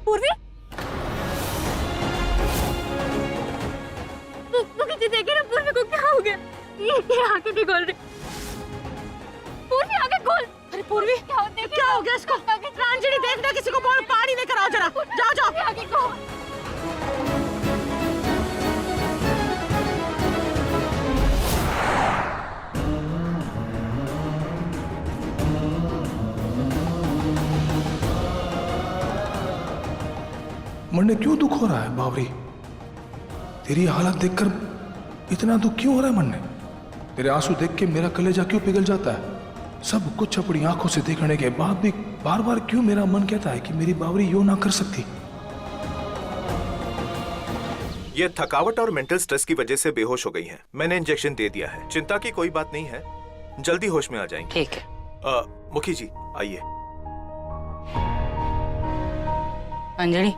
पूर्वी, मुझे देखे ना, पूर्वी को क्या हो गया? ये आंखें नहीं खोल रही। पूर्वी आंखें खोल। अरे पूर्वी क्या हो गया इसको? प्रांजलि देखना, किसी को बोल पानी लेकर आओ जरा। जाओ जाओ। आंखें खोल। मन में क्यों दुख हो रहा है बावरी? तेरी हालत देखकर इतना दुख क्यों हो रहा है मन में? तेरे आंसू देख के मेरा कलेजा क्यों पिघल जाता है? सब कुछ अपनी आंखों से देखने के बाद भी बार बार क्यों मेरा मन कहता है कि मेरी बावरी यूं ना कर सकती? ये थकावट और मेंटल स्ट्रेस की वजह से बेहोश हो गई हैं। मैंने इंजेक्शन दे दिया है, चिंता की कोई बात नहीं है, जल्दी होश में आ जाएंगी। ठीक है। मुखी जी आइए। अंजलि,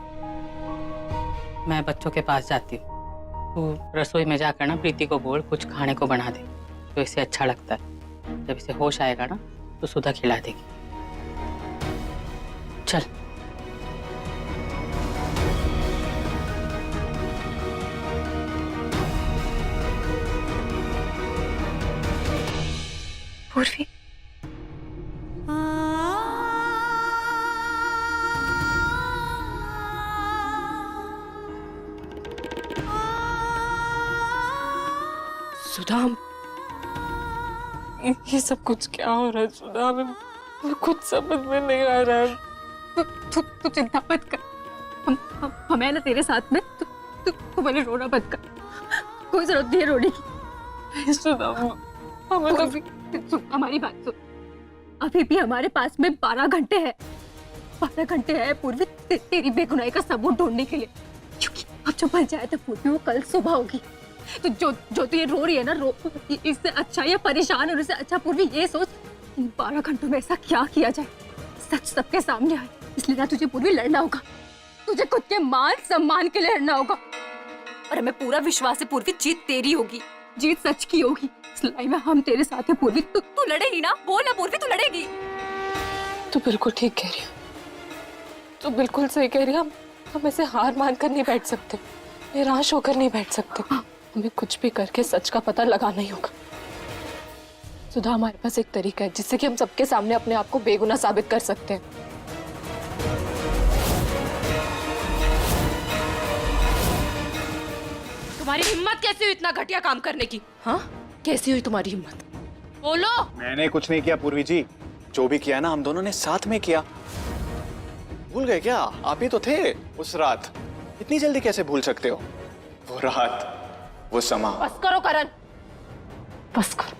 मैं बच्चों के पास जाती हूँ। तू रसोई में जाकर ना प्रीति को बोल कुछ खाने को बना दे, तो इसे अच्छा लगता है। जब इसे होश आएगा ना तो सुधा खिला देगी। चल। पूर्वी, सुधा, ये सब कुछ क्या हो रहा है सुधा? मैं कुछ समझ में नहीं आ रहा है। तू चिंता मत कर। हम है ना तेरे साथ में। तू भले रोना मत कर, कोई जरूरत नहीं है रोने की। सुधा, हमें तो हमारी बात सुन। अभी भी हमारे पास में 12 घंटे है। 12 घंटे है पूर्वी तेरी बेगुनाही का सबूत ढूंढने के लिए। क्योंकि अब जो बन जाए तो पूर्वी वो कल सुबह होगी। तो जो तू ये रो रही है ना, रो इससे अच्छा या परेशान होने से अच्छा पूर्वी ये सोच, इन 12 घंटों में ऐसा क्या किया जाए सच सबके सामने आए। इसलिए ना तुझे पूर्वी लड़ना होगा, तुझे खुद के मान सम्मान के लिए लड़ना होगा। और हमें पूरा विश्वास है पूर्वी जीत तेरी होगी, जीत सच की होगी। इस लड़ाई में हम तेरे साथ है पूर्वी। तू लड़ेगी ना? बोल ना पूर्वी, तू लड़ेगी। तू बिल्कुल ठीक कह रही है, तू बिल्कुल सही कह रही है। हम ऐसे हार मान कर नहीं बैठ सकते, निराश होकर नहीं बैठ सकते। हमें कुछ भी करके सच का पता लगाना ही होगा। सुधा, हमारे पास एक तरीका है जिससे कि हम सबके सामने अपने आप को बेगुनाह साबित कर सकते हैं। तुम्हारी हिम्मत कैसे हुई इतना घटिया काम करने की? हाँ, कैसी हुई तुम्हारी हिम्मत? बोलो। मैंने कुछ नहीं किया पूर्वी जी, जो भी किया ना हम दोनों ने साथ में किया। भूल गए क्या? आप ही तो थे उस रात। इतनी जल्दी कैसे भूल सकते हो? वो रात, वो समा। बस करो करण, बस करो।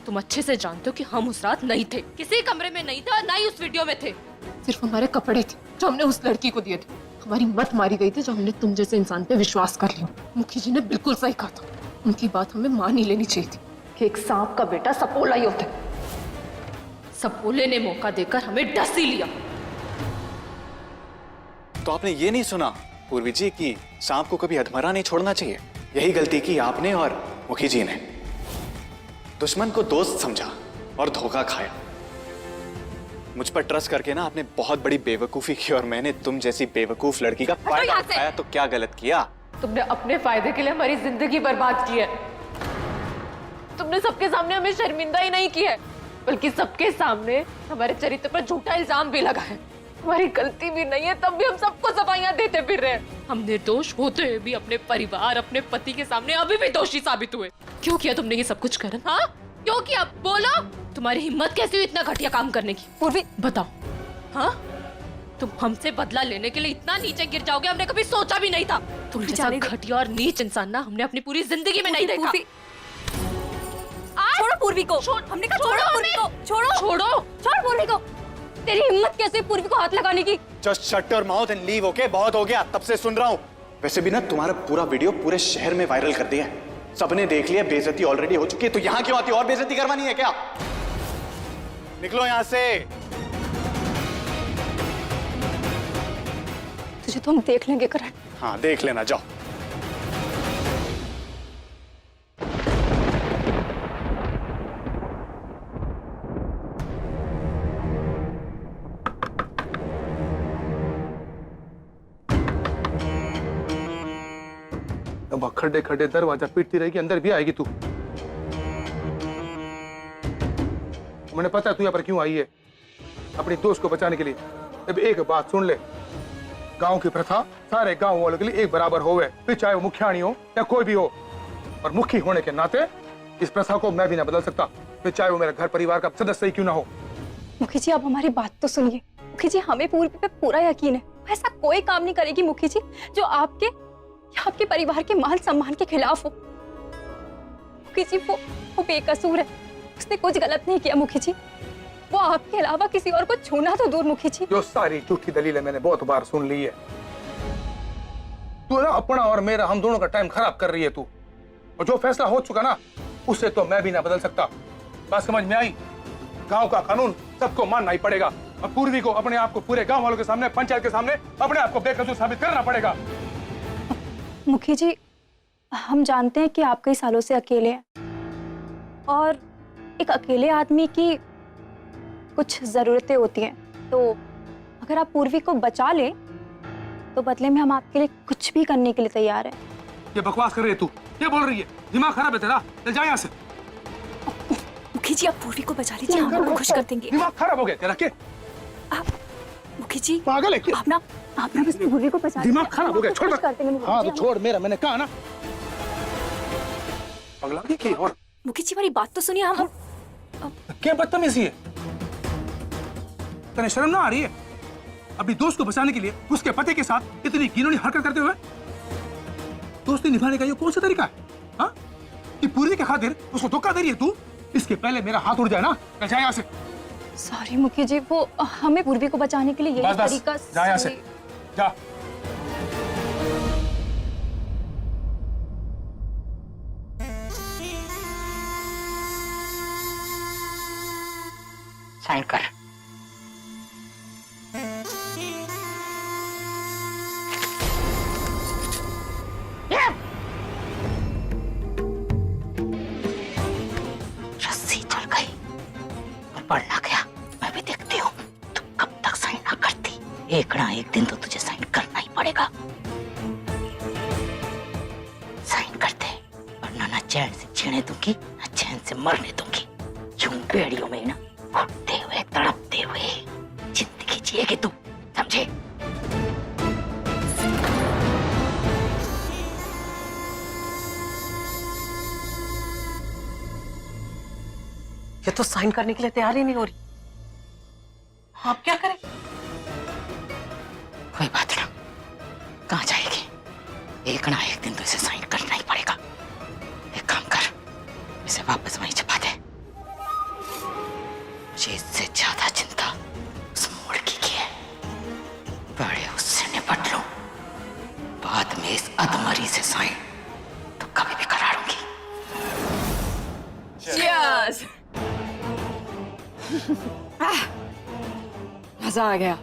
तुम अच्छे से जानते हो कि हम उस रात नहीं थे, किसी कमरे में नहीं थे और ना ही उस वीडियो में थे। सिर्फ हमारे कपड़े थे जो हमने उस लड़की को दिए थे। हमारी मत मारी गई थी जो हमने तुम जैसे इंसान पे विश्वास कर लिया। मुखी जी ने बिल्कुल सही कहा था, उनकी बात हमें मान ही लेनी चाहिए थी कि एक सांप का बेटा सपोला ही होता है। सपोले ने मौका देकर हमें डस ही लिया। तो आपने ये नहीं सुना पूर्वी जी कि सांप को कभी अधमरा नहीं छोड़ना चाहिए? यही गलती की आपने और मुखी जी ने। दुश्मन को दोस्त समझा और धोखा खाया। मुझ पर ट्रस्ट करके ना आपने बहुत बड़ी बेवकूफी की और मैंने तुम जैसी बेवकूफ लड़की का फायदा उठाया। तो क्या गलत किया? तुमने अपने फायदे के लिए हमारी जिंदगी बर्बाद की है। तुमने सबके सामने हमें शर्मिंदा ही नहीं किया है, बल्कि सबके सामने हमारे चरित्र पर झूठा इल्जाम भी लगा है। हमारी गलती भी नहीं है, तब भी हम सबको सफाइयां देते फिर रहे हैं। हम निर्दोष होते हुए भी अपने परिवार, अपने पति के सामने अभी भी दोषी साबित हुए। क्यों किया तुमने ये सब कुछ करण? हाँ, क्यों किया? बोलो। तुम्हारी हिम्मत कैसी हुई इतना घटिया काम करने की? पूर्वी बताओ। हाँ, तुम हमसे बदला लेने के लिए इतना नीचे गिर जाओगे हमने कभी सोचा भी नहीं था। तुम जैसा घटिया और नीच इंसान ना हमने अपनी पूरी जिंदगी में नहीं देखा। छोड़ पूर्वी को, हमने कहा छोड़ो पूर्वी को, छोड़ पूर्वी को। तेरी हिम्मत कैसे पूर्वी को हाथ लगाने की? Just shut your mouth and leave, okay? बहुत हो गया, तब से सुन रहा हूं। वैसे भी ना तुम्हारा पूरा वीडियो पूरे शहर में वायरल कर दिया है, सबने देख लिया, बेइज्जती ऑलरेडी हो चुकी है, तो यहां क्यों आती? और बेइज्जती करवानी है क्या? निकलो यहां से। तुझे तो हम देख लेंगे करण। हाँ देख लेना, जाओ। अब खड्डे खड्डे दरवाजा पीटती रहेगी, अंदर भी आएगी तू। मैंने पता है तू यहाँ पर क्यों आई है, अपनी दोस्त को बचाने के लिए। अब एक बात सुन ले, गांव की प्रथा सारे गांव वालों के लिए एक बराबर होवे, फिर चाहे वो मुखियाणी हो या कोई भी हो। और मुखी होने के नाते इस प्रथा को मैं भी ना बदल सकता, फिर चाहे वो मेरे घर परिवार का सदस्य ही क्यों ना हो। मुखी जी, आप हमारी बात तो सुनिए। मुखी जी, हमें पूर्वी पे पूरा यकीन है, ऐसा कोई काम नहीं करेगी मुखी जी जो आपके परिवार के मान सम्मान के खिलाफ हो। मुखी जी, वो बेकसूर है, उसने कुछ गलत नहीं किया मुखी जी। वो आपके अलावा किसी और को छूना तो दूर मुखी जी। जो सारी झूठी दलीलें मैंने बहुत बार सुन ली है। तू ना अपना और मेरा, हम दोनों का टाइम खराब कर रही है तू। और जो फैसला हो चुका ना, उससे तो मैं भी ना बदल सकता। बात समझ में आई? गांव का कानून सबको मानना ही पड़ेगा। और पूर्वी को अपने आप को पूरे गांव वालों के सामने, पंचायत के सामने अपने आप को बेकसूर साबित करना पड़ेगा। मुखी जी, हम जानते हैं कि आप कई सालों से अकेले हैं और एक अकेले आदमी की कुछ जरूरतें होती हैं, तो अगर आप पूर्वी को बचा ले तो बदले में हम आपके लिए कुछ भी करने के लिए तैयार हैं। ये बकवास कर रही है तू, ये बोल रही है? दिमाग खराब है तेरा, चल जा यहाँ से। मुखी जी, आप पूर्वी को बचा लीजिए, हम आपको खुश कर देंगे। दिमाग खराब हो गया तेरा क्या? मुखी जी, पागल है क्या? आप ना बस पूर्वी को बचा दिमाग खराब हो गया, छोड़। कर देंगे मुखी हाँ जी, तो छोड़ मेरा, मैंने कहा ना। पगला की और मुखी जी, हमारी बात तो सुनिए। हम क्या बदतमीजी है? तेरे शर्म ना आ रही है अपनी दोस्त को बचाने के लिए उसके पति के साथ इतनी घिनौनी हरकत करते हुए? दोस्ती निभाने का ये कौन सा तरीका है? हाँ, कि पूरी के खातिर उसको धोखा दे रही है तू? इसके पहले मेरा हाथ उड़ जाए ना, चल जा यहाँ से। सॉरी मुखी जी, वो हमें पूर्वी को बचाने के लिए यही तरीका। जा यहाँ से, जा। साइन कर। रस्सी चल गई और पढ़ना गया। मैं भी देखती हूँ तुम कब तक साइन ना करती। एक ना एक दिन तो तुझे साइन करना ही पड़ेगा। साइन कर दे, वरना ना चैन से जीने दूंगी ना चैन से मरने दूंगी। यूं बेड़ियों में ना घुटते हुए तड़पते हुए जिंदगी जिएगी तू, समझे? ये तो साइन करने के लिए तैयार ही नहीं हो रही। आप क्या करें? कोई बात ना, कहाँ जाएगी? एक ना एक दिन तो इसे साइन करना ही पड़ेगा। एक काम कर, इसे वापस वहीं छुपा दे। मुझे इससे ज्यादा चिंता उस मोड़ की है। पहले उससे निपट लूं, बाद में इस अधमरी से साइन तो कभी भी करा लूंगी। Cheers! मजा आ गया।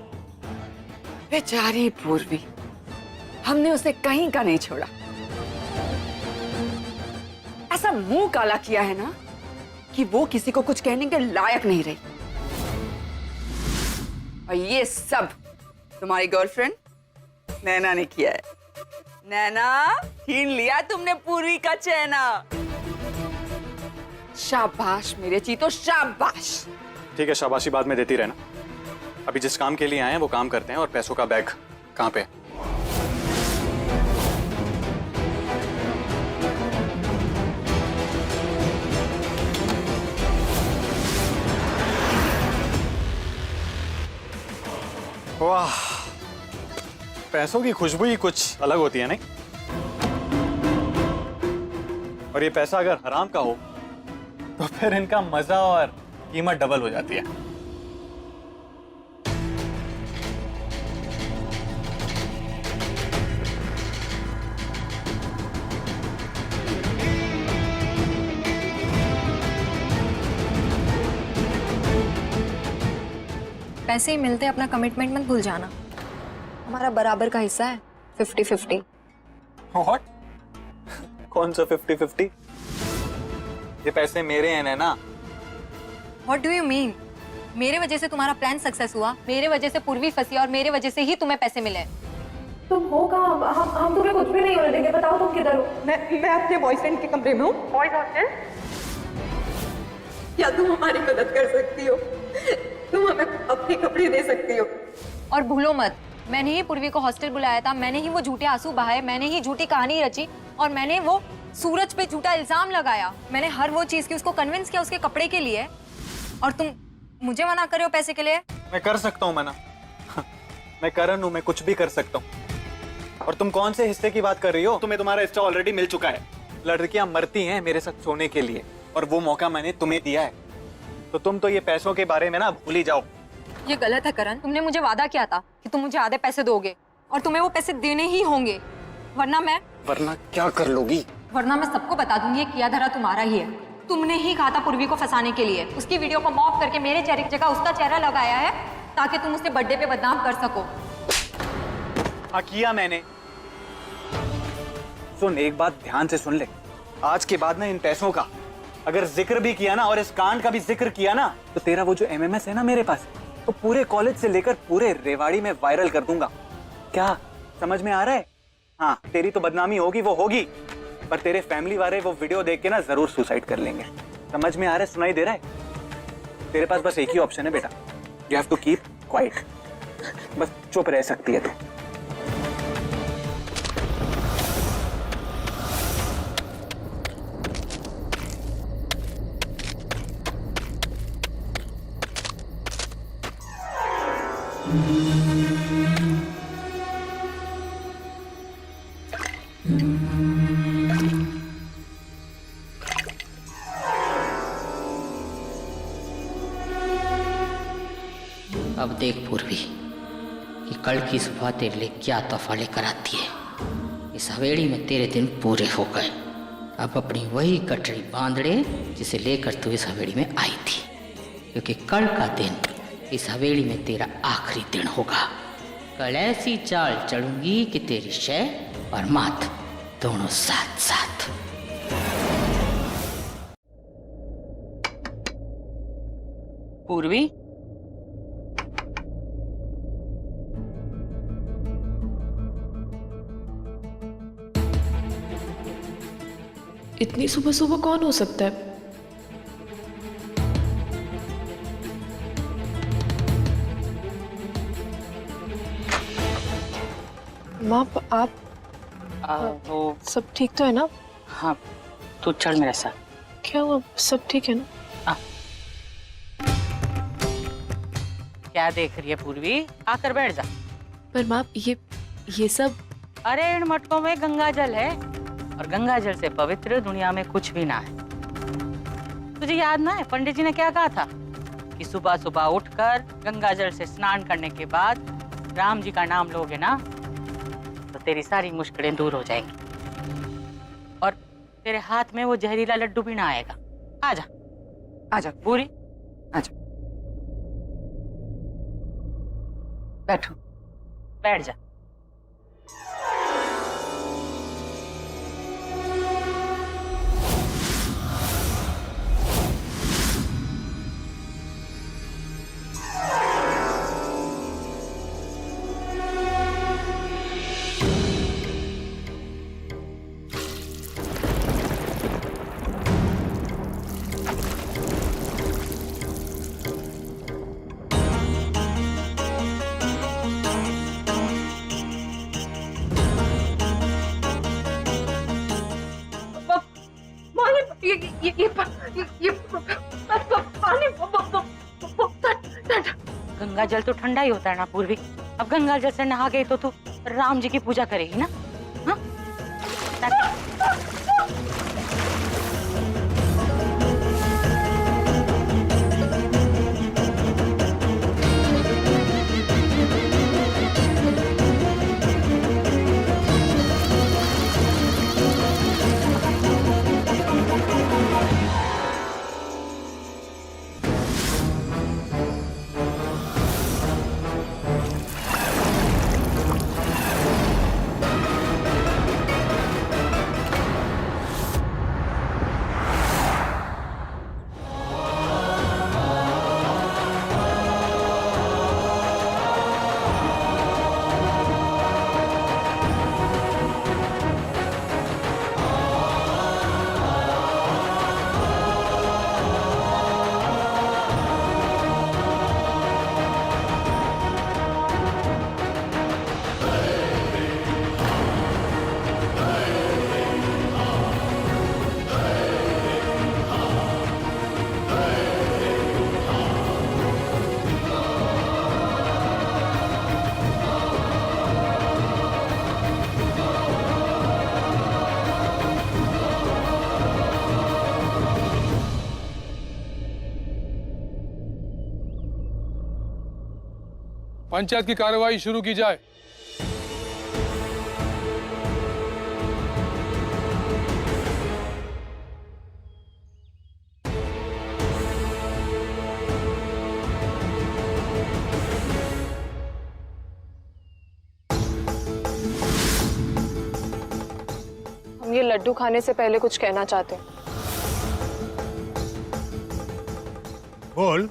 बेचारी पूर्वी, हमने उसे कहीं का नहीं छोड़ा। ऐसा मुंह काला किया है ना कि वो किसी को कुछ कहने के लायक नहीं रही। और ये सब तुम्हारी गर्लफ्रेंड नैना ने किया है। नैना, छीन लिया तुमने पूर्वी का चैना। शाबाश मेरे चीतो, शाबाश। ठीक है, शाबाशी बाद में देती रहना। अभी जिस काम के लिए आए हैं वो काम करते हैं। और पैसों का बैग कहाँ पे? वाह, पैसों की खुशबू ही कुछ अलग होती है नहीं? और ये पैसा अगर हराम का हो तो फिर इनका मजा और कीमत डबल हो जाती है। पैसे ही मिलते, अपना कमिटमेंट मत भूल जाना। हमारा बराबर का हिस्सा है, 50-50। व्हाट? कौन सा 50-50? ये पैसे मेरे हैं ना। What do you mean? मेरे वजह से तुम्हारा प्लान सक्सेस हुआ, मेरे वजह से पूर्वी फंसी और मेरे वजह से ही तुम्हें पैसे मिले। तुम हो कहाँ? हम तुम्हें कुछ भी नहीं होने देंगे। बताओ तुम किधर हो? मैं अपने बॉयफ्रेंड के कमरे में हूँ। Boys hostel. क्या तुम हमारी मदद कर सकती हो? तुम हमें अपने कपड़े दे सकती हो। और भूलो मत, मैंने ही पूर्वी को हॉस्टल बुलाया था, मैंने ही वो झूठे आंसू बहाए, मैंने ही झूठी कहानी रची और मैंने वो सूरज पे झूठा इल्जाम लगाया। मैंने हर वो चीज की उसको कन्विंस किया उसके कपड़े के लिए, और तुम मुझे मना कर रहे हो पैसे के लिए? मैं कर सकता हूँ मना। मैं करण हूँ, मैं कुछ भी कर सकता हूँ। और तुम कौन से हिस्से की बात कर रही हो? तुम्हें तुम्हारा हिस्सा ऑलरेडी मिल चुका है। लड़कियां मरती हैं मेरे साथ सोने के लिए, और वो मौका मैंने तुम्हें दिया है। तो तुम तो ये पैसों के बारे में ना भूल ही जाओ। ये गलत है करण, तुमने मुझे वादा किया था कि तुम मुझे आधे पैसे दोगे और तुम्हें वो पैसे देने ही होंगे, वरना क्या कर लोगी? वरना मैं सबको बता दूंगी ये किया धरा तुम्हारा ही है। तुमने ही कहा था पूर्वी को फंसाने के लिए, उसकी वीडियो को मॉफ करके मेरे चेहरे की जगह उसका चेहरा लगाया है ताकि तुम उसे बर्थडे पे बदनाम कर सको। हाँ किया मैंने। सुन, एक बात ध्यान से सुन ले। आज के बाद ना इन पैसों का अगर जिक्र भी किया ना और इस कांड का भी जिक्र किया ना, तो तेरा वो जो MMS है ना मेरे पास, तो पूरे कॉलेज से लेकर पूरे रेवाड़ी में वायरल कर दूंगा। क्या समझ में आ रहा है? हाँ, तेरी तो बदनामी होगी, वो होगी, पर तेरे फैमिली वाले वो वीडियो देख के ना जरूर सुसाइड कर लेंगे। समझ में आ रहा है? सुनाई दे रहा है? तेरे पास बस एक ही ऑप्शन है बेटा, you have to keep quiet. बस चुप रह सकती है तू। अब देख पूर्वी कि कल की सुबह तेरे लिए क्या तोहफा लेकर आती है। इस हवेली में तेरे दिन पूरे हो गए। अब अपनी वही कटरी बांधड़े जिसे लेकर तू इस हवेली में आई थी, क्योंकि कल का दिन इस हवेली में तेरा आखिरी दिन होगा। कल ऐसी चाल चढ़ूंगी कि तेरी शय और मात दोनों साथ साथ। पूर्वी, इतनी सुबह सुबह कौन हो सकता है? माँ, आप वो सब ठीक तो है ना? हाँ, तू चल मेरे साथ। क्या हुआ? सब ठीक है ना? क्या देख रही है पूर्वी? आकर बैठ जा। पर माँ, ये सब अरे इन मटकों में गंगा जल है, और गंगा जल से पवित्र दुनिया में कुछ भी ना है। तुझे याद ना है पंडित जी ने क्या कहा था कि सुबह सुबह उठकर गंगा जल से स्नान करने के बाद राम जी का नाम लोगे ना, तो तेरी सारी मुश्किलें दूर हो जाएंगी और तेरे हाथ में वो जहरीला लड्डू भी ना आएगा। आजा आजा पूरी, आजा, बैठो, बैठ जा। गंगा जल तो ठंडा ही होता है ना पूर्वी। अब गंगा जल से नहा गई तो तू राम जी की पूजा करेगी ना? हाँ? पंचायत की कार्रवाई शुरू की जाए। हम ये लड्डू खाने से पहले कुछ कहना चाहते हैं। बोल,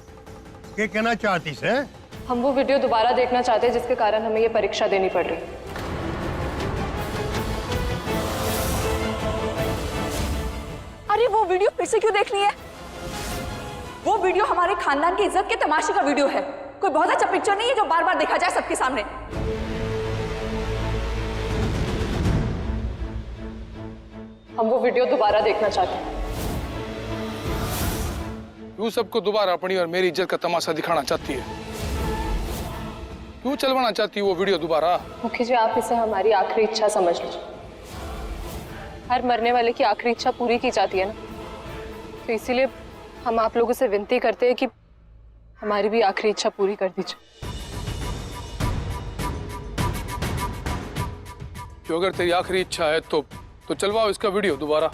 क्या कहना चाहती है? हम वो वीडियो दोबारा देखना चाहते हैं जिसके कारण हमें ये परीक्षा देनी पड़ रही। अरे वो वीडियो फिर से क्यों देखनी है? वो वीडियो हमारे खानदान की इज्जत के तमाशे का वीडियो है। कोई बहुत अच्छा पिक्चर नहीं है जो बार बार देखा जाए सबके सामने। हम वो वीडियो दोबारा देखना चाहते हैं। क्यों सबको दोबारा अपनी और मेरी इज्जत का तमाशा दिखाना चाहती है? क्यों चलवाना चाहती है वो वीडियो दोबारा? मुखी जी, आप इसे हमारी आखिरी इच्छा समझ लीजिए। हर मरने वाले की आखिरी इच्छा पूरी की जाती है ना, तो इसीलिए हम आप लोगों से विनती करते हैं कि हमारी भी आखिरी इच्छा पूरी कर दीजिए। जो अगर तेरी आखिरी इच्छा है तो चलवाओ इसका वीडियो दोबारा।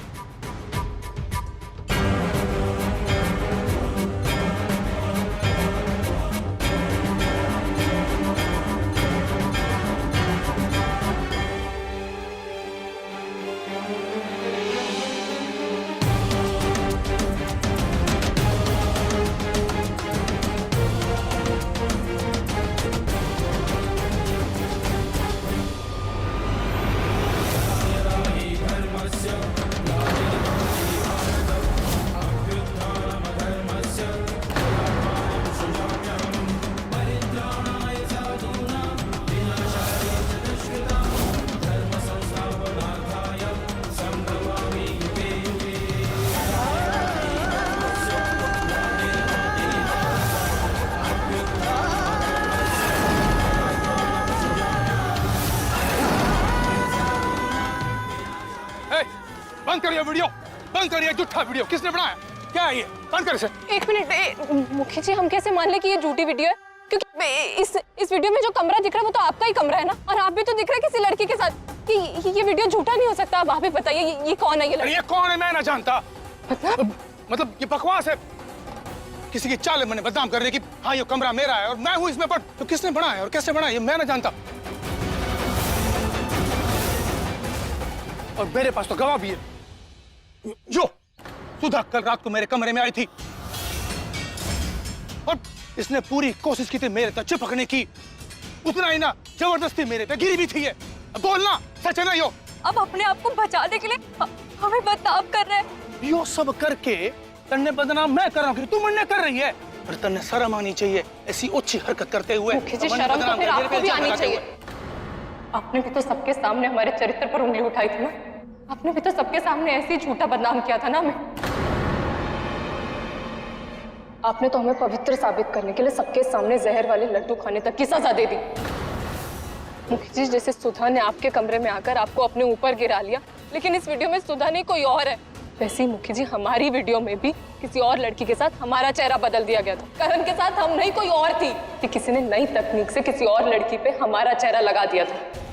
बंद करिए वीडियो, बंद करिए। झूठा वीडियो किसने बनाया? क्या है ये? बंद कर इसे। एक मिनट मुखी जी, हम कैसे मान ले कि ये झूठी वीडियो है? क्योंकि इस वीडियो में जो कमरा दिख रहा है वो तो आपका ही कमरा है ना, और आप भी तो दिख रहे हैं किसी लड़की के साथ। कि ये वीडियो झूठा नहीं हो सकता। अब आप ही बताइए ये कौन है? ये कौन है? मैं ना जानता। मतलब ये बकवास है। किसी की चाल मैंने बदनाम करने की। हाँ, ये कमरा मेरा है और मैं हूँ इसमें, पर तो किसने बनाया और कैसे बनाया ये मैं ना जानता। और मेरे पास तो गवाह भी है। जो सुधा कल रात को मेरे कमरे में आई थी और इसने पूरी कोशिश की थी मेरे तक चिपकने की। उतना ही ना, जबरदस्ती मेरे पे गिरी भी थी। ये बोलना सच है ना? यो अब अपने आप को बचाने के लिए हमें बदनाम कर रहे हैं। यो सब करके तन्ने बदनाम मैं कर रहा हूँ, तू मन्ने कर रही है। पर तन्ने शर्म आनी चाहिए ऐसी अच्छी हरकत करते हुए। मुखी जी, शर्म तो फिर आपको भी आनी चाहिए। आपने भी तो सबके सामने हमारे चरित्र पर उंगली उठाई थी ना। आपने भी तो सबके सामने ऐसे ही झूठा बदनाम किया था ना हमें। आपने तो हमें पवित्र साबित करने के लिए सबके सामने जहर वाले लड्डू खाने तक की सजा दे दी। मुखी जी, जैसे सुधा ने आपके कमरे में आकर आपको अपने ऊपर गिरा लिया, लेकिन इस वीडियो में सुधा नहीं कोई और है, वैसे ही मुखी जी हमारी वीडियो में भी किसी और लड़की के साथ हमारा चेहरा बदल दिया गया था। करण के साथ हम नहीं, कोई और थी कि किसी ने नई तकनीक से किसी और लड़की पे हमारा चेहरा लगा दिया था।